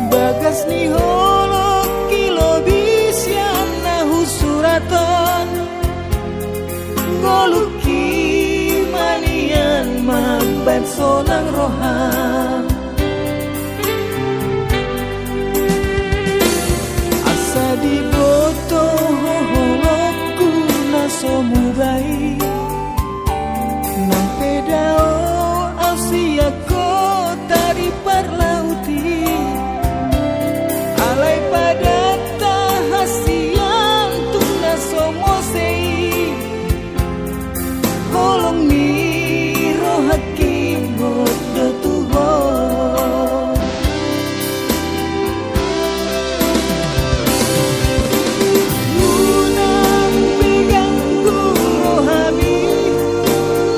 Bagas ni holok kilo bisyan nahu suraton ngoluki manian mabat solang roham asa di boto holokku nasomu baik nang pedao ausia kota di parlauti alai pada tahasian tuna somosei holong ni rohakim bodo tuho unang pegangku rohami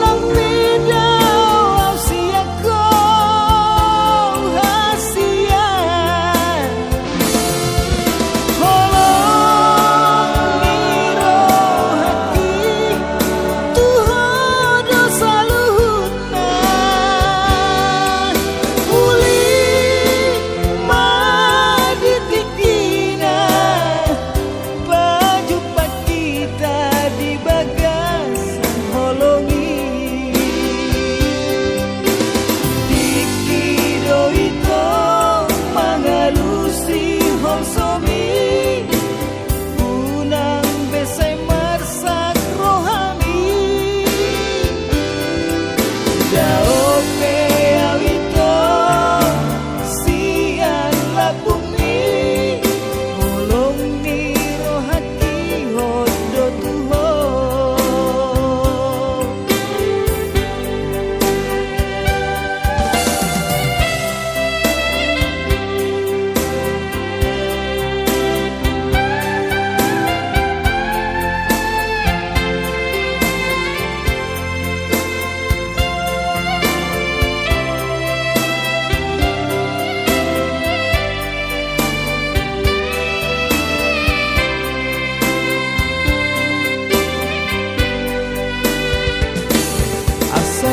nang pedao ausiako hasian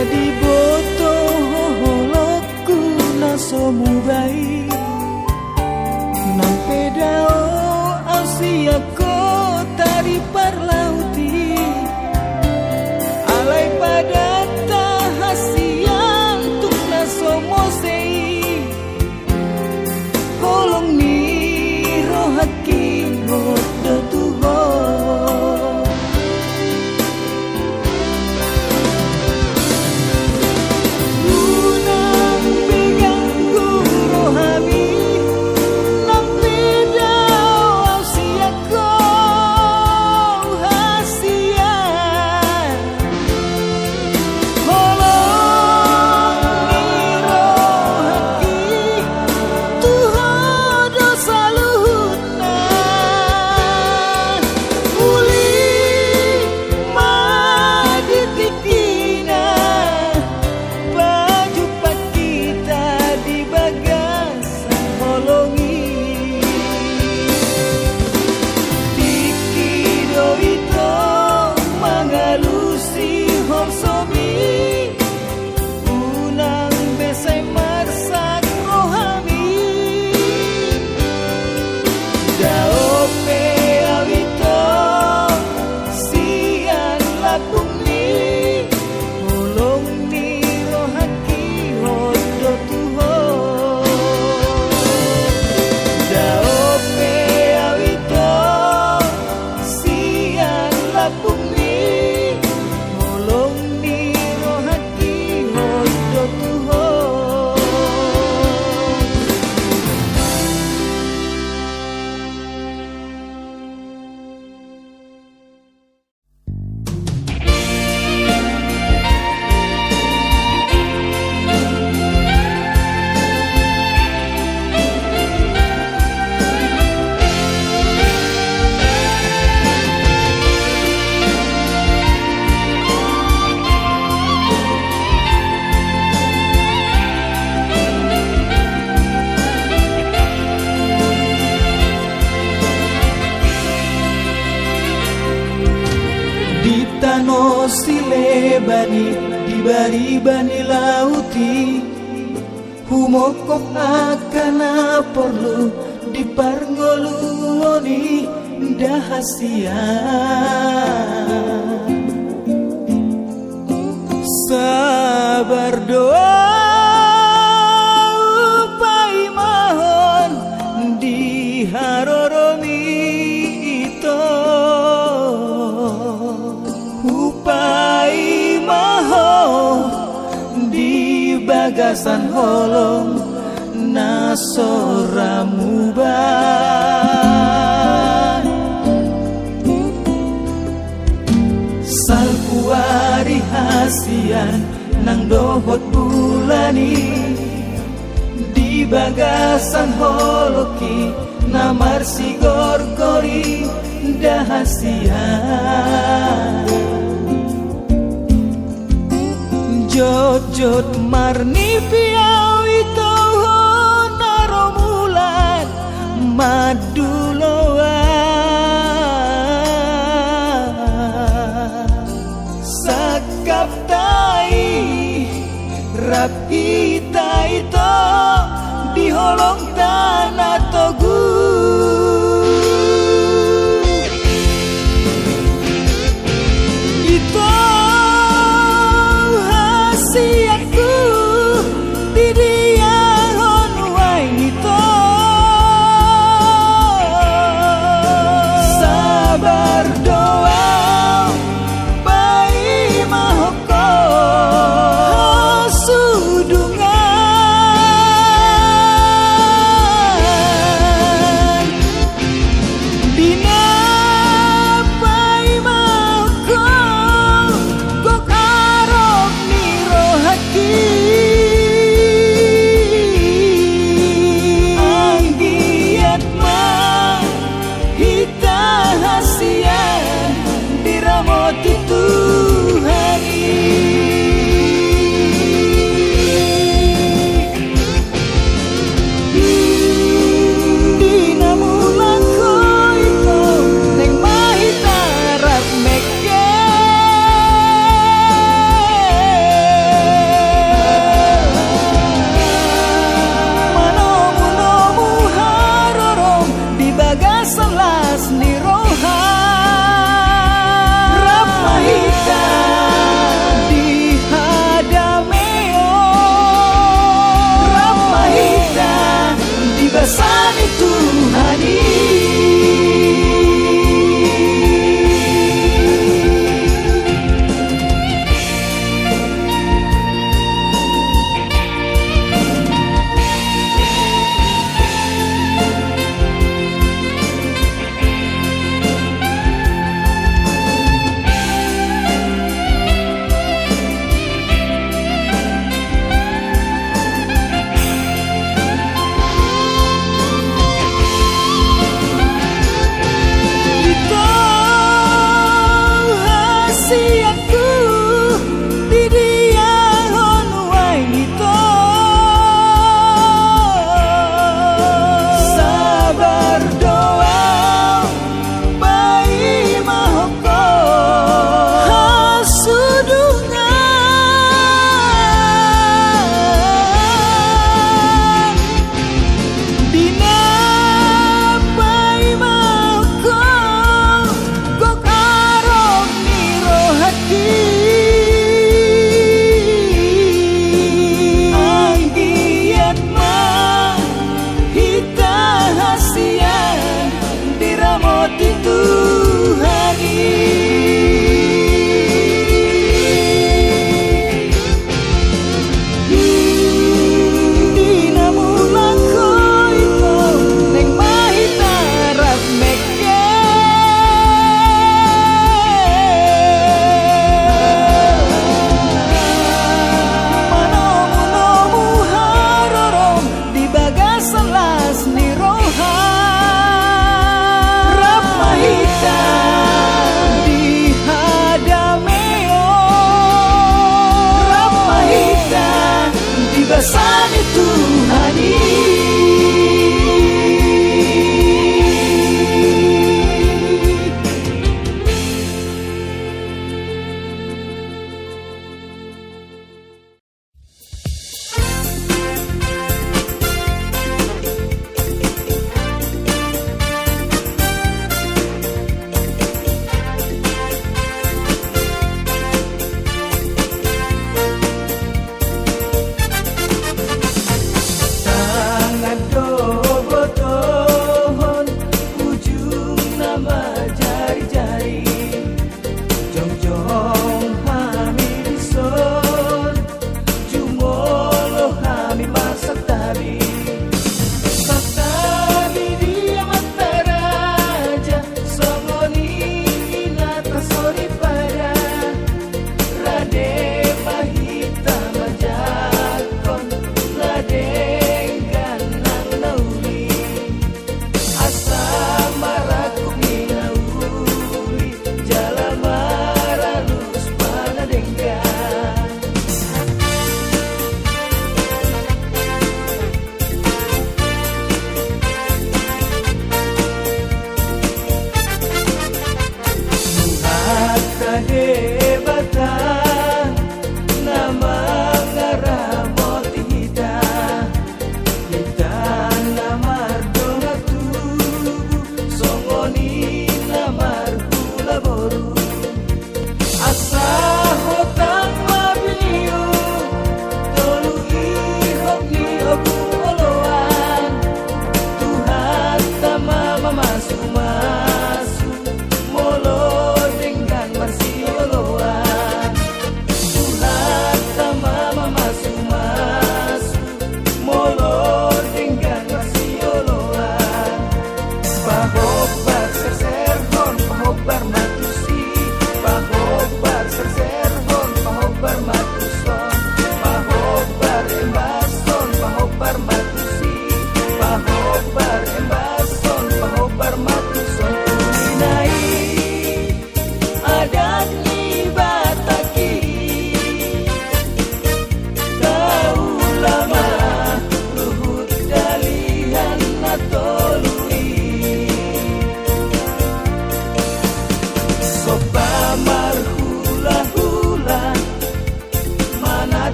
di boto holokku nasomu baik nang pedao ausia kota di parlauti alai pada tahasian tuk nasomosei holong ni rohakim bodo tuho sile bani dibari bani lauti humokok akana perlu diparngoluoni dahasia sabar doa upai mahon diharoroni itu upai mahon di bagasan holong nasoramuban salkuari hasian nang dohot bulani di bagasan holoki namar si gorgori dahasia jot-jot marni piau itu naromulan maduloa sakap tai rap kita itu di holong tanah togu itu hasiatku di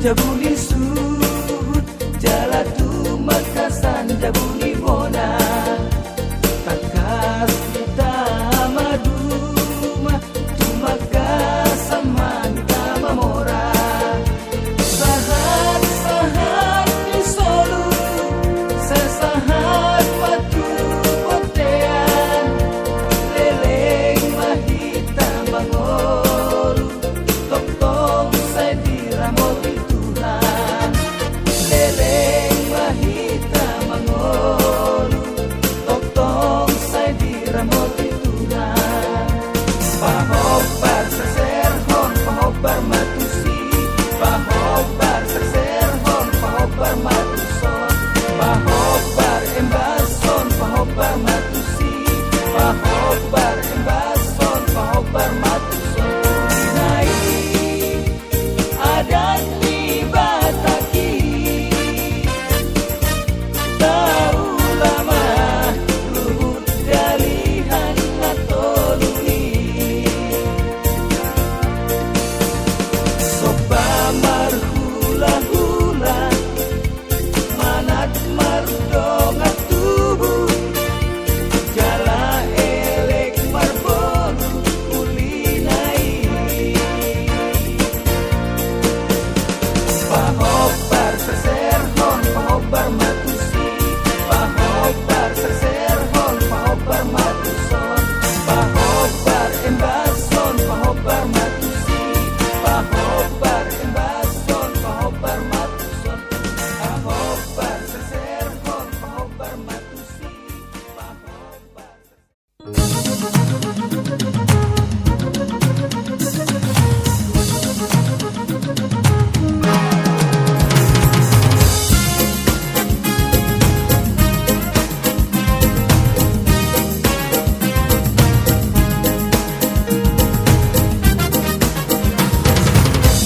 jabuni sud jalatu makasan jabuni bona takas kita maduma tumakas sama kita mamora sahat sahat di solu sesahat matu potean leleng mahita mangolu tong saya diramoti Tuhan leleng mahita mangolu tong saya diramoti Tuhan pahobar seserhon pahobar matusi pahobar seserhon pahobar matuson pahobar embason pahobar matusi pahobar embason pahobar matuson nai adat di bataki tahu lama luhut dalihan natoluni soba marhula-hula manat mardongat tubuh jala elek marbonu kulinai pahobar seserhon pahobar matusi pahobar seserhon pahobar matuson pahobar embason pahobar matusi pahobar embason pahobar matuson pahobar seserhon pahobar matusi pahobar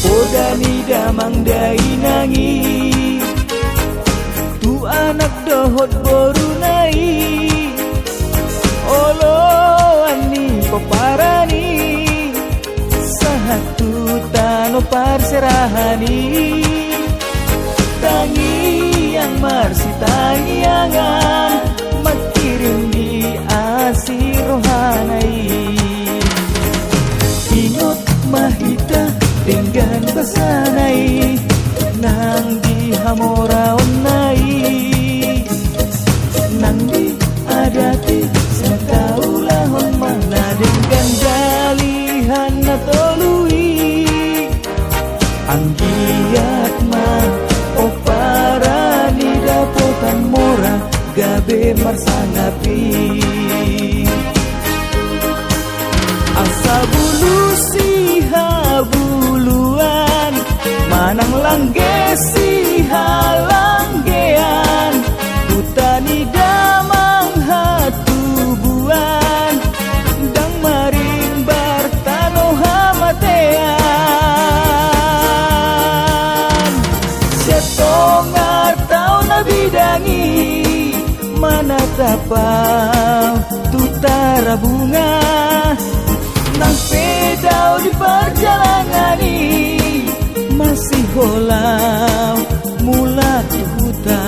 Podani damang dai nangi tu anak dohot borunai olo ani peparani sahatu tano parserahani tangi yang marsi tangi yangan makirim di asir rohanai ingot mahita dengan basanai nang di hamora onai nang di adati setaulahon mana dengan dalihan natolui anggiat ma oparani dapotan mora gabe marsangapi asa bulu siha buluan manang langgesi halanggean hutani damang hatubuan dang marimbar tano hamatean setongar tau nabidangi mana tapau tutara bunga nang pedau di perjalangani masih holau mula di huta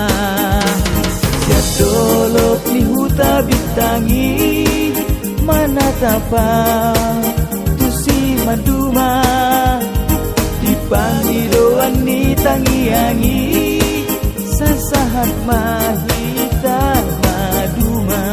siadolok ni huta bitangi mana tapau tu si maduma dipanggidoan ni tangiangi sesahat mahita maduma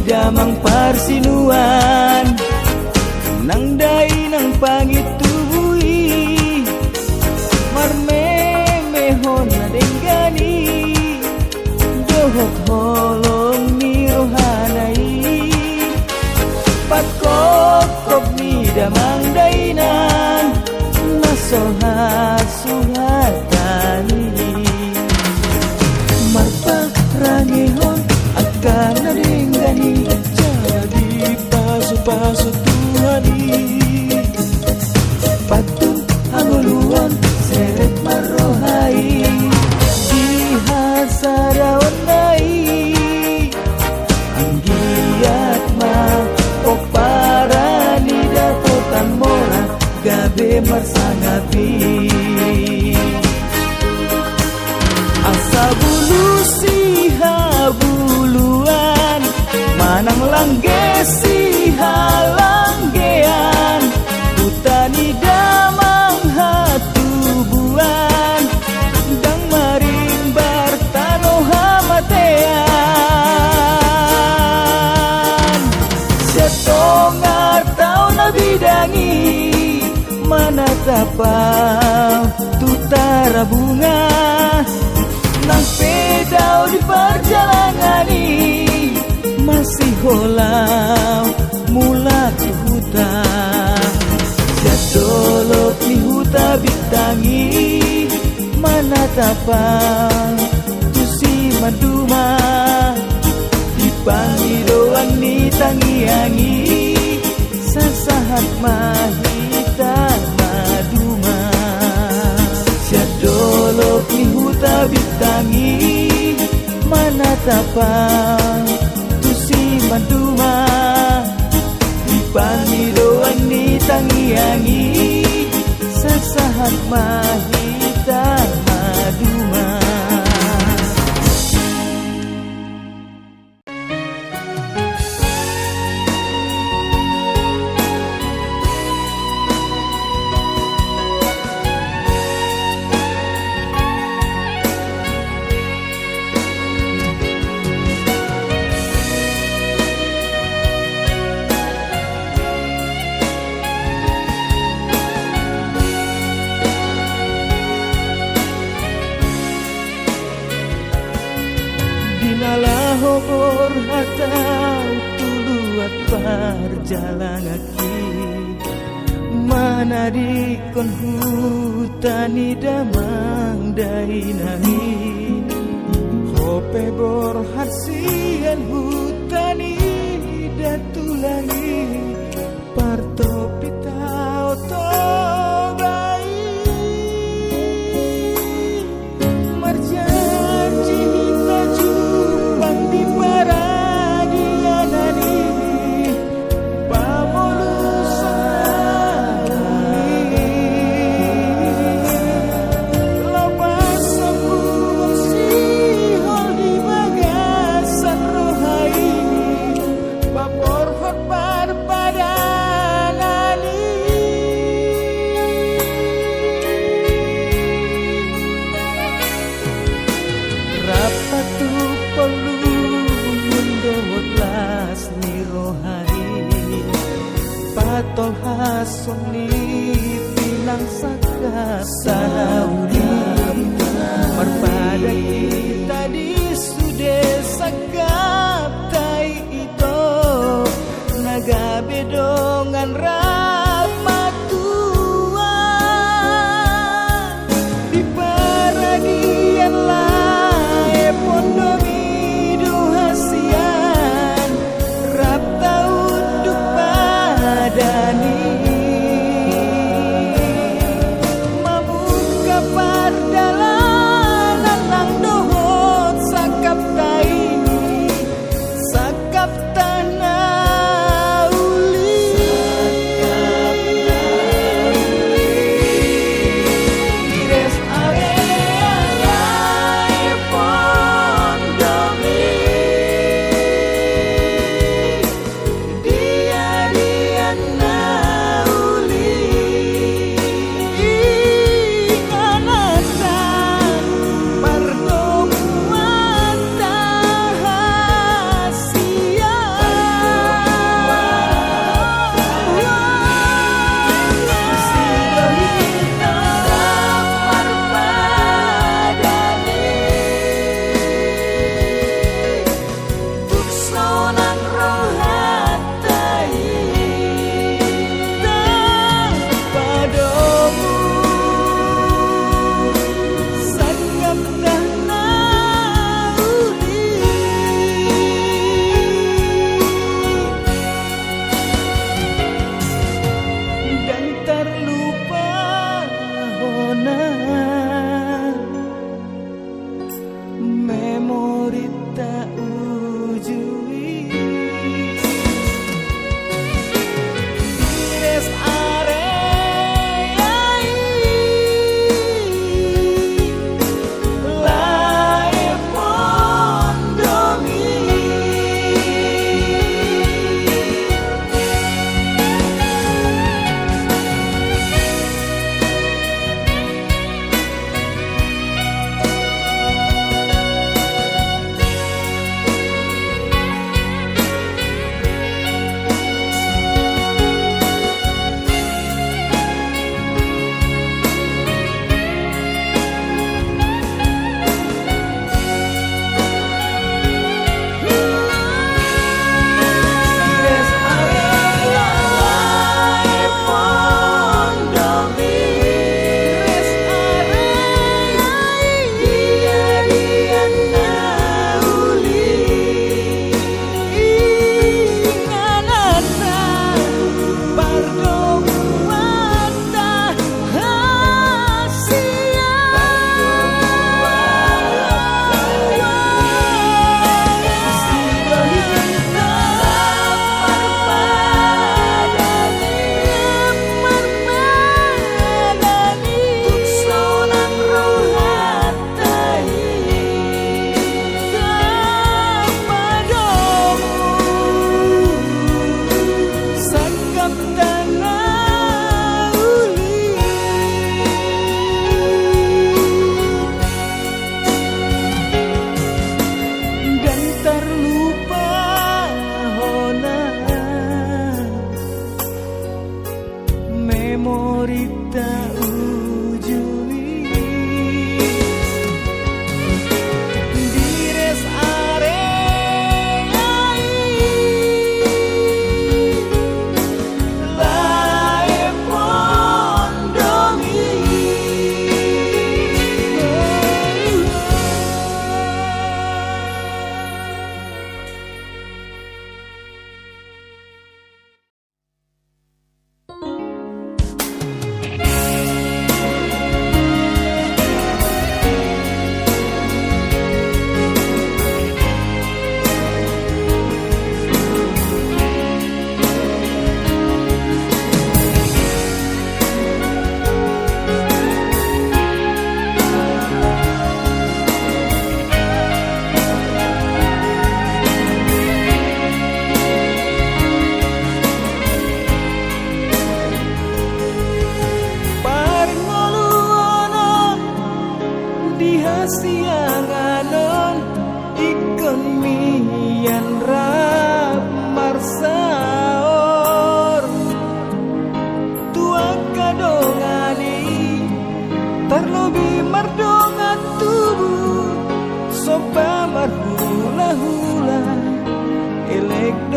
damang parsinuan nang dai nang pangitubui marmemehon na denggani dohot holong ni rohanai patkokop ni damang dainan nasohat suhatani marpa rangehon Anggesi halanggean Hutani damang hatubuan Dang maring bartano hamatean Setongar tau nabidangi Manatapang tutara bunga Nang pedau di perjalanan ini masih holau mula ke huta Jadolok ni huta bitangi Manatapang tu si maduma Dipangi doang ni tangiangi Sasahat mahita maduma Jadolok ni huta bitangi Manatapang Maduma Dipangi doang ni tangiangi Sasahat mahita maduma Hobor hatau tuluat perjalanaki Mana di kon hutani damang dainani Hope bor harsian hutani datulangi Parto pitao tobai Marjanji di paradianani pamolusan lepas sambung sihol di bagasan rohai papor hot parpadanani rapatu perlu Las ni rohani patol hasoni pinang sakap saudi marpada kita di sude sakap tai itu naga bedongan rapatua di paradian lae pondomi Dani mamuka pardalanan nang dohot sakap tai sakap tanah uli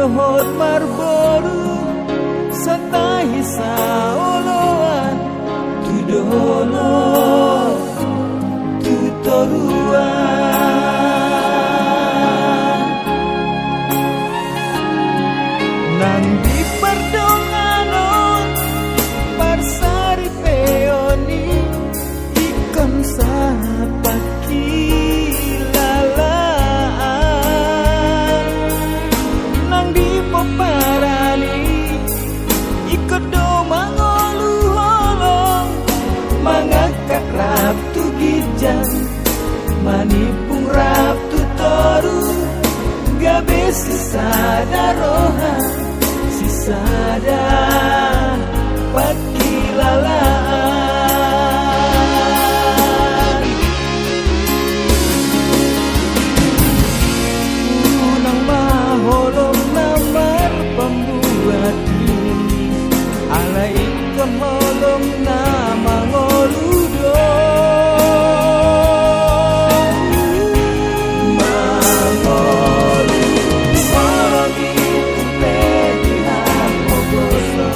dohot marboru satai saoloan tu dolo tu toruan nang di perdonganon parsari peoni ikon sahabat kilalaan nang di peparani ikut do mangolu holong mangangkat rap tu gijang manipung rap tu toru gabe sisada roha sisada pakilalaan unang maholong namar pembuat ini ala ikon holong nama ngoludo mangolu holong itu pedihan mogoso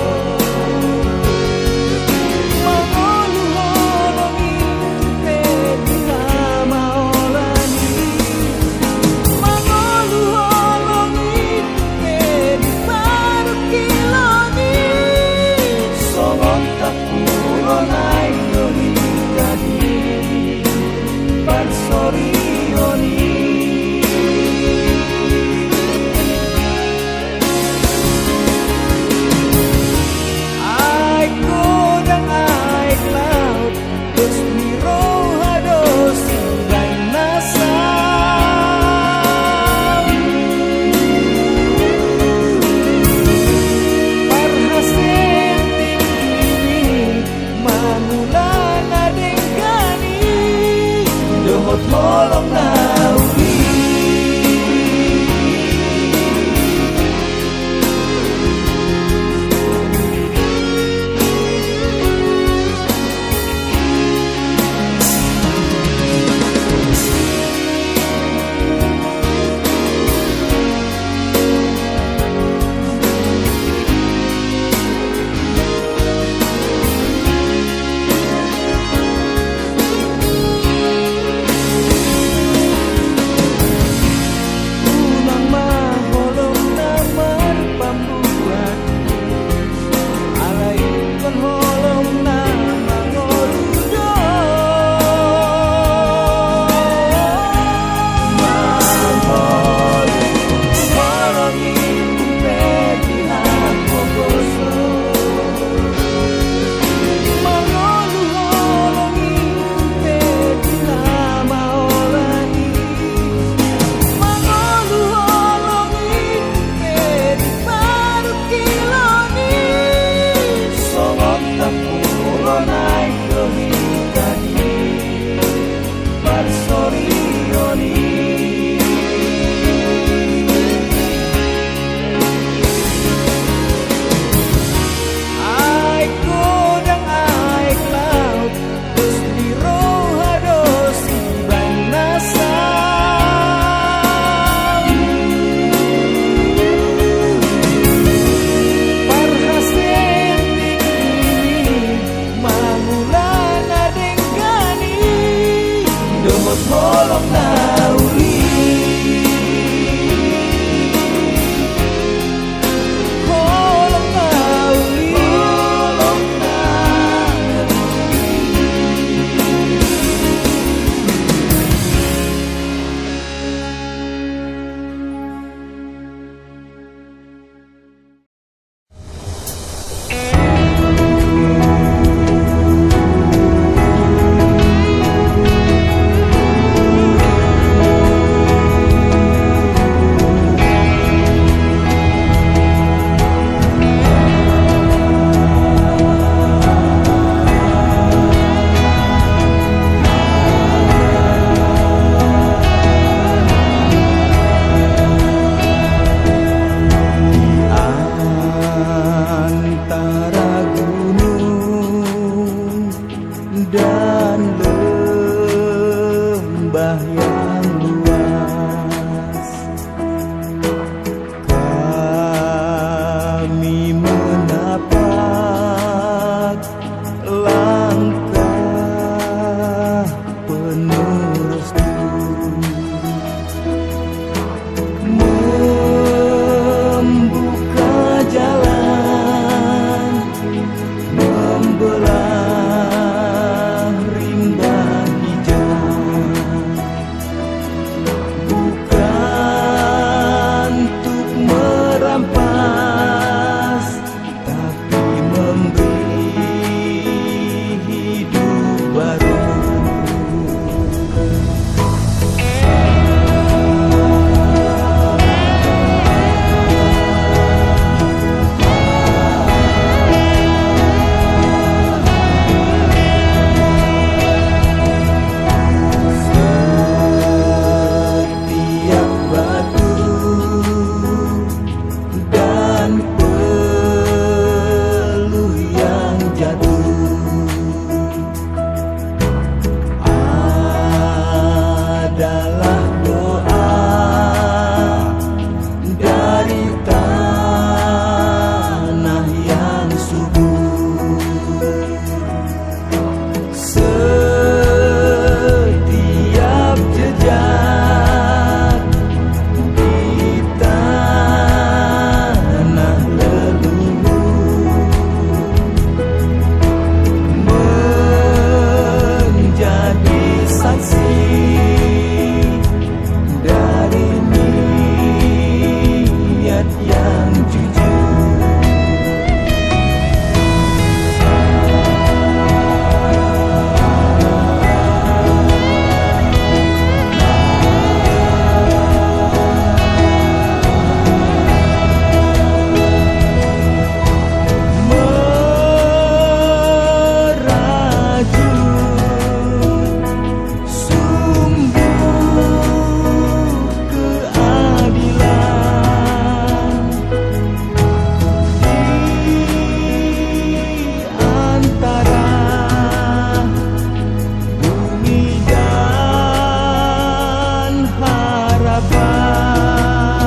harapan,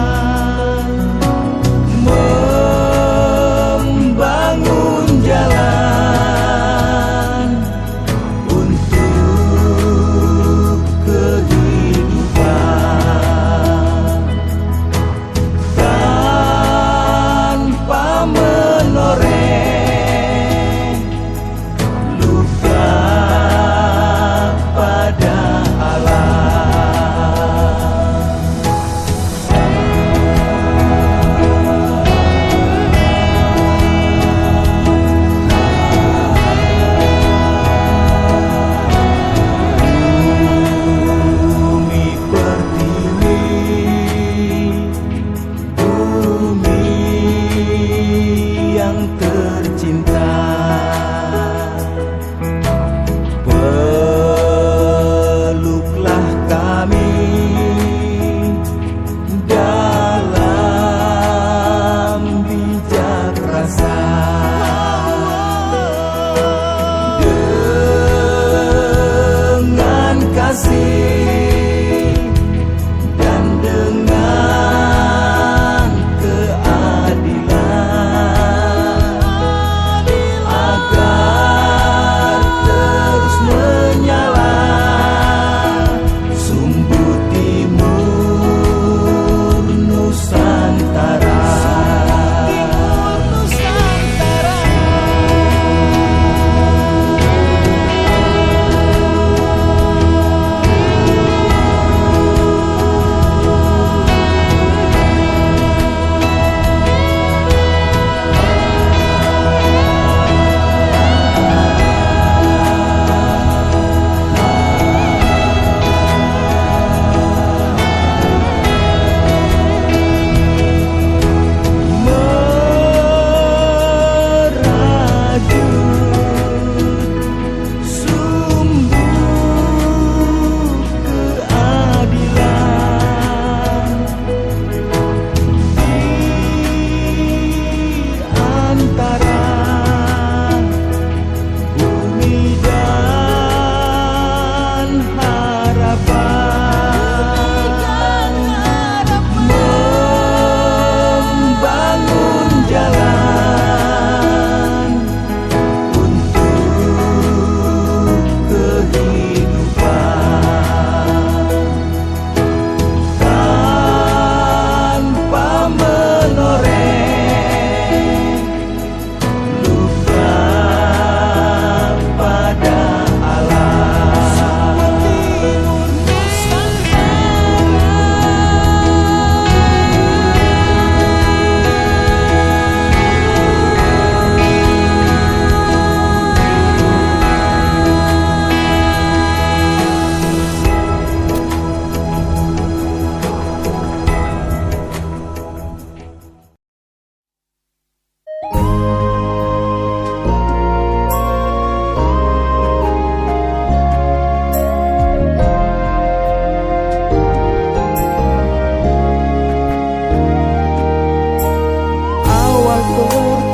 membangun jalan untuk kehidupan tanpa menoreh luka pada alam. Bumi pertiwi, bumi yang tercinta, peluklah kami dalam bijak rasa, dengan kasih dan dengan keadilan, agar terus menyala sumbu timur Nusantara.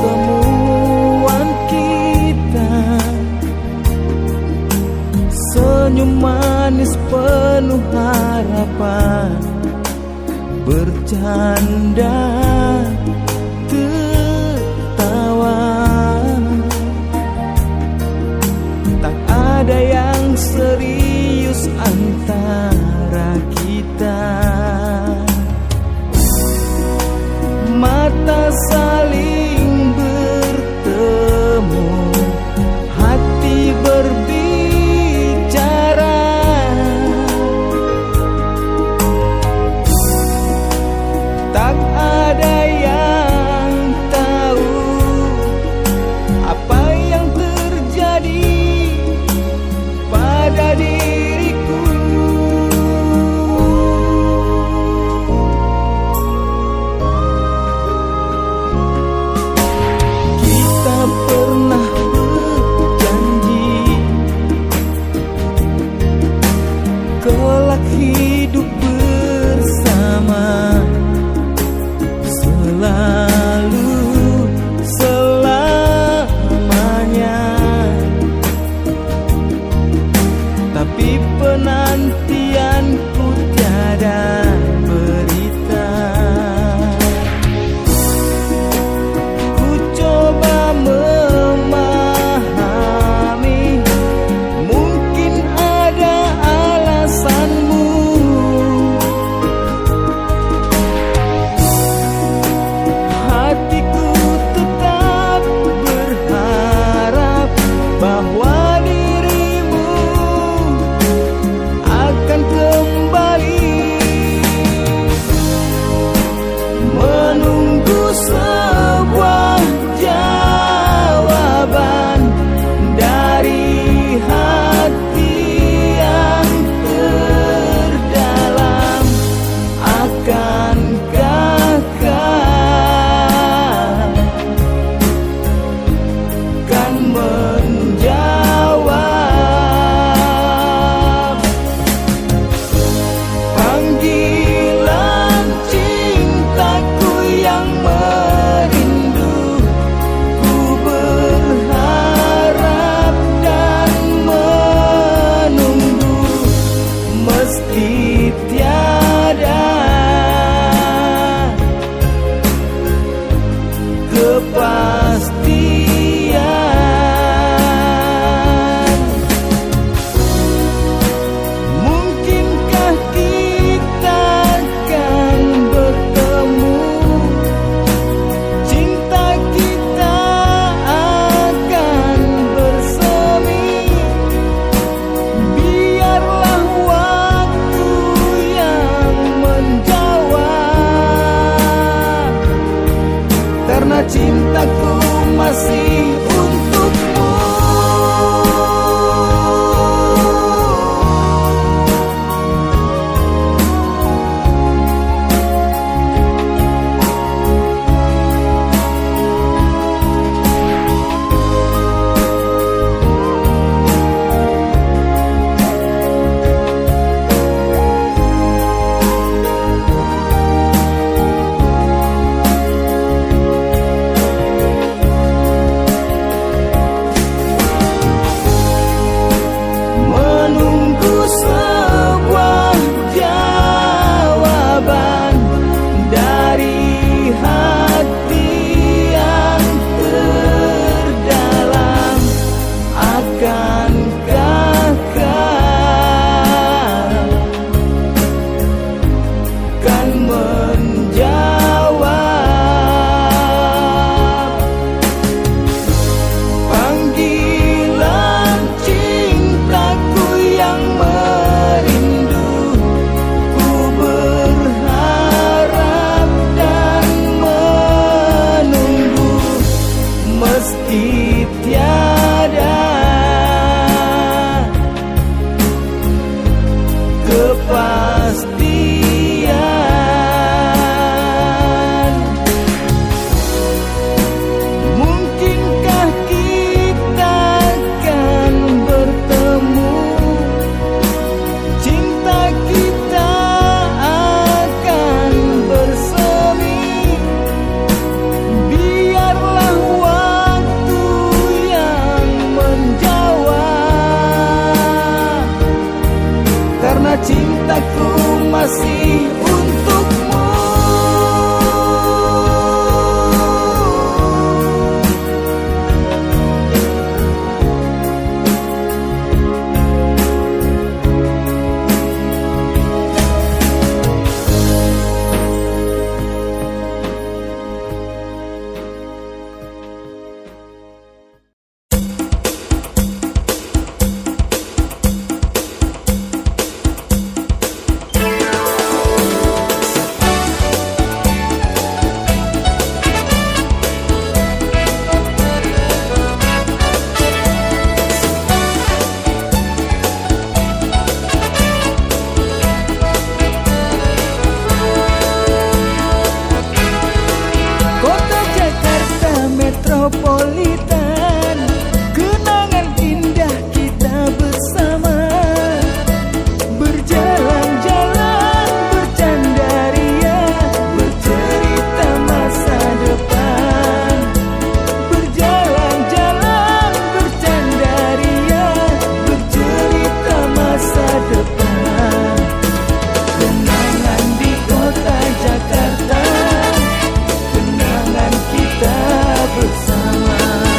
Pertemuan kita, senyum manis penuh harapan, bercanda tertawa, tak ada yang serius antara kita. Mata saling bertemu, hati berbicara, tak ada cintaku masih untukmu. Cintaku masih untukmu. Metropolitan, kenangan indah kita bersama, berjalan-jalan, bercanda ria, bercerita masa depan. Berjalan-jalan, bercanda ria, bercerita masa depan. Kenangan di kota Jakarta, kenangan kita bersama.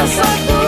satu